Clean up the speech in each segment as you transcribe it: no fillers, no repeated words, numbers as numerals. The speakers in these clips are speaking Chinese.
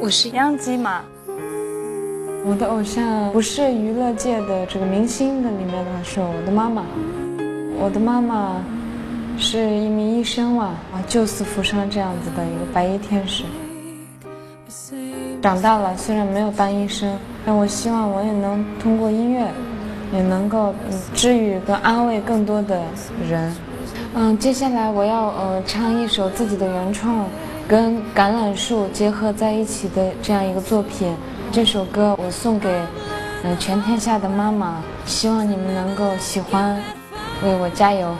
我是央吉玛。我的偶像不是娱乐界的这个明星的里面的，是我的妈妈。我的妈妈是一名医生嘛，救死扶伤这样子的一个白衣天使。长大了，虽然没有当医生，但我希望我也能通过音乐，也能够治愈跟安慰更多的人。接下来我要唱一首自己的原创，跟橄榄树结合在一起的这样一个作品。这首歌我送给全天下的妈妈，希望你们能够喜欢，为我加油。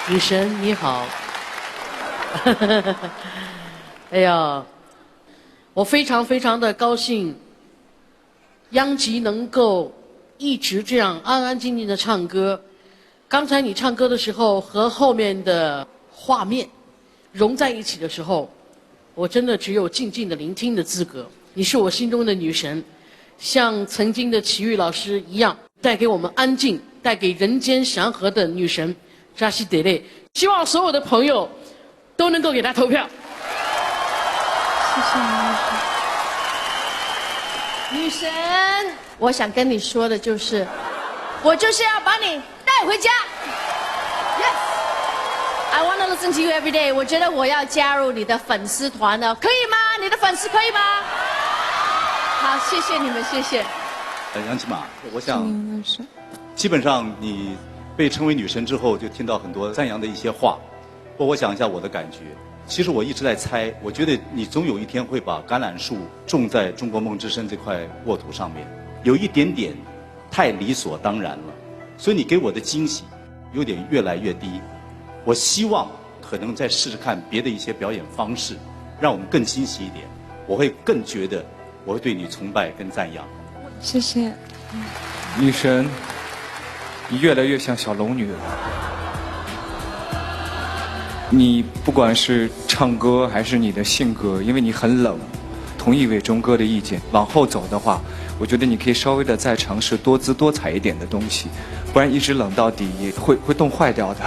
女神你好，哎呀，我非常非常的高兴，央吉能够一直这样安安静静的唱歌。刚才你唱歌的时候和后面的画面融在一起的时候，我真的只有静静的聆听的资格。你是我心中的女神，像曾经的齐豫老师一样，带给我们安静，带给人间祥和的女神。扎西德勒，希望所有的朋友都能够给他投票。谢谢你，女神，我想跟你说的就是，我就是要把你带回家。Yes, I want to listen to you every day。我觉得我要加入你的粉丝团了，可以吗？你的粉丝可以吗？好，谢谢你们，谢谢。杨吉玛，我想，基本上你被称为女神之后，就听到很多赞扬的一些话。我想一下我的感觉，其实我一直在猜，我觉得你总有一天会把橄榄树种在中国梦之声这块沃土上面，有一点点太理所当然了，所以你给我的惊喜有点越来越低。我希望可能再试试看别的一些表演方式，让我们更惊喜一点，我会更觉得我会对你崇拜跟赞扬。谢谢。女神，你越来越像小龙女了。你不管是唱歌还是你的性格，因为你很冷，同意伟忠哥的意见，往后走的话，我觉得你可以稍微的再尝试多姿多彩一点的东西，不然一直冷到底会冻坏掉的。